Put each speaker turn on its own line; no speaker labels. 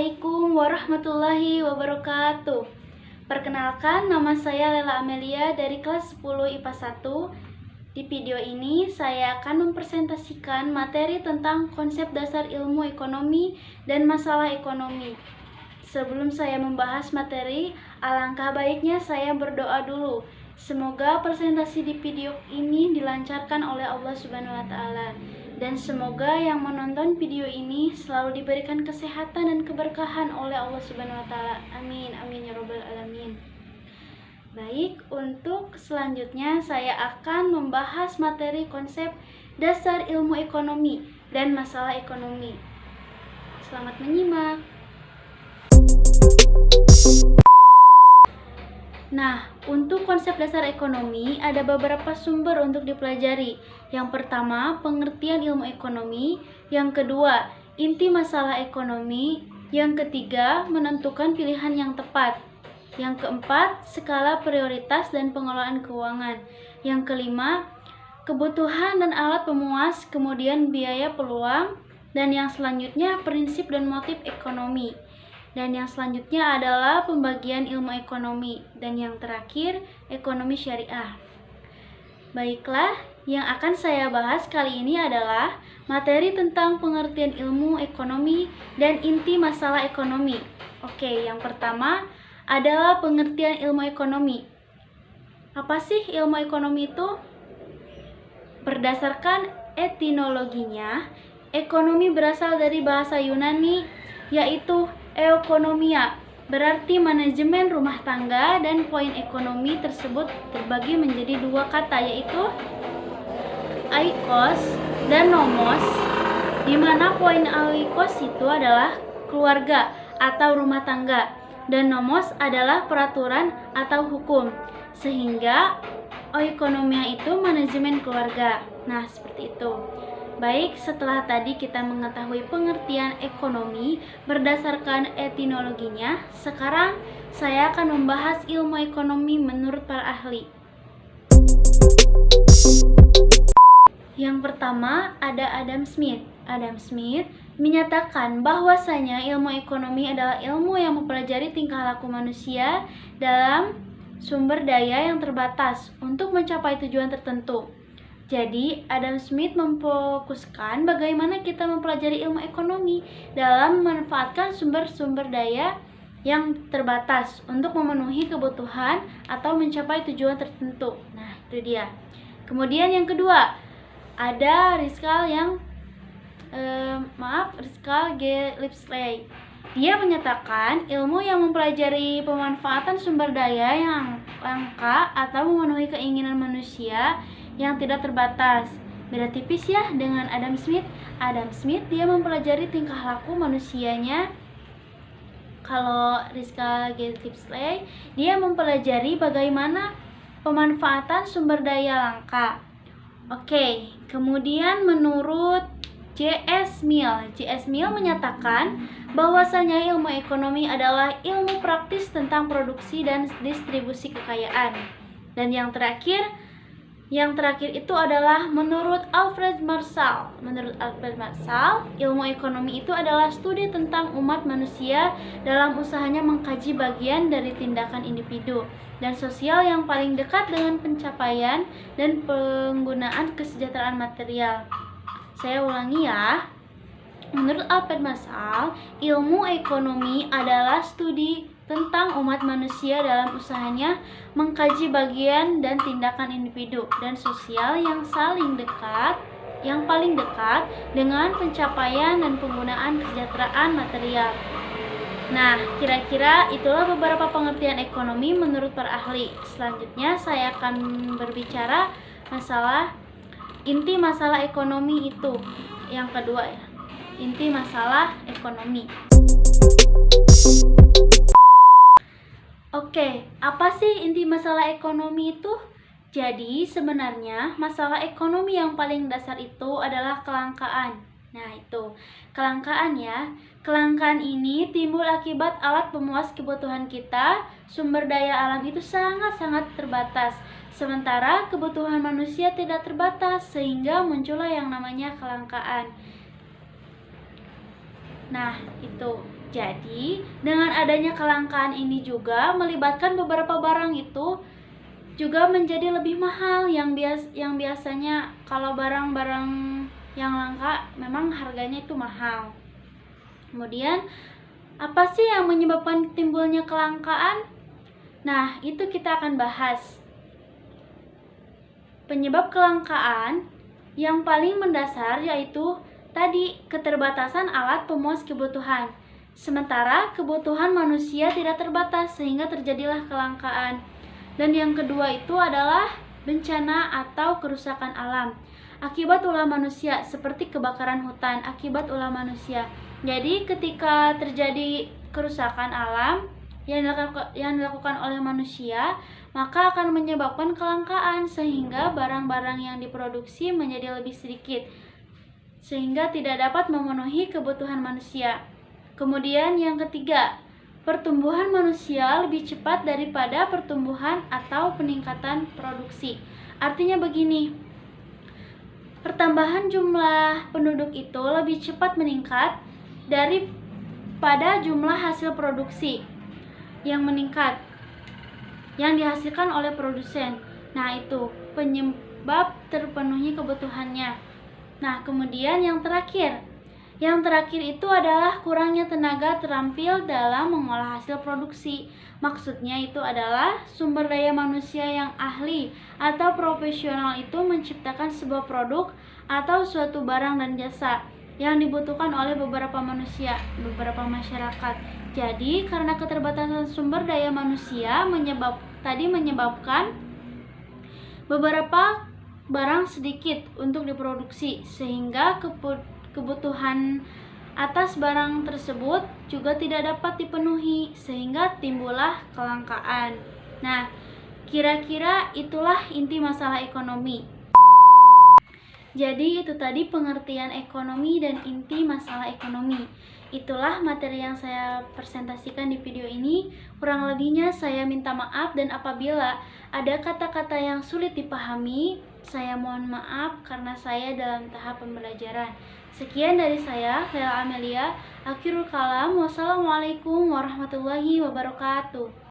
Assalamualaikum warahmatullahi wabarakatuh. Perkenalkan, nama saya Lela Amelia dari kelas 10 IPA 1. Di video ini saya akan mempresentasikan materi tentang konsep dasar ilmu ekonomi dan masalah ekonomi. Sebelum saya membahas materi, alangkah baiknya saya berdoa dulu. Semoga presentasi di video ini dilancarkan oleh Allah Subhanahu wa Ta'ala. Dan semoga yang menonton video ini selalu diberikan kesehatan dan keberkahan oleh Allah Subhanahu wa Ta'ala. Amin, amin ya Rabbal alamin. Baik, untuk selanjutnya saya akan membahas materi konsep dasar ilmu ekonomi dan masalah ekonomi. Selamat menyimak. Nah, untuk konsep dasar ekonomi ada beberapa sumber untuk dipelajari. Yang pertama, pengertian ilmu ekonomi. Yang kedua, inti masalah ekonomi. Yang ketiga, menentukan pilihan yang tepat. Yang keempat, skala prioritas dan pengelolaan keuangan. Yang kelima, kebutuhan dan alat pemuas, kemudian biaya peluang. Dan yang selanjutnya, prinsip dan motif ekonomi. Dan yang selanjutnya adalah pembagian ilmu ekonomi. Dan yang terakhir, ekonomi syariah. Baiklah, yang akan saya bahas kali ini adalah materi tentang pengertian ilmu ekonomi dan inti masalah ekonomi. Oke, yang pertama adalah pengertian ilmu ekonomi. Apa sih ilmu ekonomi itu? Berdasarkan etimologinya, ekonomi berasal dari bahasa Yunani, yaitu eukonomia, berarti manajemen rumah tangga, dan poin ekonomi tersebut terbagi menjadi dua kata, yaitu oikos dan nomos, di mana poin oikos itu adalah keluarga atau rumah tangga, dan nomos adalah peraturan atau hukum, sehingga oikonomia itu manajemen keluarga. Nah, seperti itu. Baik, setelah tadi kita mengetahui pengertian ekonomi berdasarkan etimologinya, sekarang saya akan membahas ilmu ekonomi menurut para ahli. Yang pertama ada Adam Smith. Adam Smith menyatakan bahwasanya ilmu ekonomi adalah ilmu yang mempelajari tingkah laku manusia dalam sumber daya yang terbatas untuk mencapai tujuan tertentu. Jadi, Adam Smith memfokuskan bagaimana kita mempelajari ilmu ekonomi dalam memanfaatkan sumber-sumber daya yang terbatas untuk memenuhi kebutuhan atau mencapai tujuan tertentu. Nah, itu dia. Kemudian yang kedua, ada Rizal G. Lipsley. Dia menyatakan ilmu yang mempelajari pemanfaatan sumber daya yang langka atau memenuhi keinginan manusia yang tidak terbatas. Beda tipis ya dengan Adam Smith. Adam Smith dia mempelajari tingkah laku manusianya. Kalau Rizal G. Lipsley dia mempelajari bagaimana pemanfaatan sumber daya langka. Oke, kemudian menurut J.S. Mill menyatakan bahwasanya ilmu ekonomi adalah ilmu praktis tentang produksi dan distribusi kekayaan. Dan yang terakhir itu adalah menurut Alfred Marshall. Menurut Alfred Marshall, ilmu ekonomi itu adalah studi tentang umat manusia dalam usahanya mengkaji bagian dari tindakan individu dan sosial yang paling dekat dengan pencapaian dan penggunaan kesejahteraan material. Saya ulangi ya. Menurut Alfred Marshall, ilmu ekonomi adalah studi tentang umat manusia dalam usahanya mengkaji bagian dan tindakan individu dan sosial yang paling dekat dengan pencapaian dan penggunaan kesejahteraan material. Nah, kira-kira itulah beberapa pengertian ekonomi menurut para ahli. Selanjutnya saya akan berbicara inti masalah ekonomi itu. Yang kedua ya, inti masalah ekonomi. Oke, apa sih inti masalah ekonomi itu? Jadi sebenarnya masalah ekonomi yang paling dasar itu adalah kelangkaan. Nah, itu kelangkaan ya. Kelangkaan ini timbul akibat alat pemuas kebutuhan kita. Sumber daya alam itu sangat-sangat terbatas, sementara kebutuhan manusia tidak terbatas, sehingga muncullah yang namanya kelangkaan. Nah, itu. Jadi, dengan adanya kelangkaan ini juga melibatkan beberapa barang itu juga menjadi lebih mahal yang biasanya kalau barang-barang yang langka memang harganya itu mahal. Kemudian, apa sih yang menyebabkan timbulnya kelangkaan? Nah, itu kita akan bahas. Penyebab kelangkaan yang paling mendasar yaitu tadi keterbatasan alat pemuas kebutuhan. Sementara kebutuhan manusia tidak terbatas sehingga terjadilah kelangkaan. Dan yang kedua itu adalah bencana atau kerusakan alam. Akibat ulah manusia seperti kebakaran hutan akibat ulah manusia. Jadi ketika terjadi kerusakan alam yang dilakukan oleh manusia, maka akan menyebabkan kelangkaan sehingga barang-barang yang diproduksi menjadi lebih sedikit sehingga tidak dapat memenuhi kebutuhan manusia. Kemudian yang ketiga, pertumbuhan manusia lebih cepat daripada pertumbuhan atau peningkatan produksi. Artinya begini, pertambahan jumlah penduduk itu lebih cepat meningkat daripada jumlah hasil produksi yang meningkat yang dihasilkan oleh produsen. Nah, itu penyebab terpenuhi kebutuhannya. Nah, kemudian yang terakhir itu adalah kurangnya tenaga terampil dalam mengolah hasil produksi. Maksudnya itu adalah sumber daya manusia yang ahli atau profesional itu menciptakan sebuah produk atau suatu barang dan jasa yang dibutuhkan oleh beberapa manusia, beberapa masyarakat. Jadi, karena keterbatasan sumber daya manusia menyebabkan beberapa barang sedikit untuk diproduksi sehingga kebutuhan atas barang tersebut juga tidak dapat dipenuhi sehingga timbullah kelangkaan. Nah, kira-kira itulah inti masalah ekonomi. Jadi itu tadi pengertian ekonomi dan inti masalah ekonomi. Itulah materi yang saya presentasikan di video ini. Kurang lebihnya saya minta maaf, dan apabila ada kata-kata yang sulit dipahami, saya mohon maaf karena saya dalam tahap pembelajaran. Sekian dari saya, Lela Amelia. Akhirul kalam. Wassalamualaikum warahmatullahi wabarakatuh.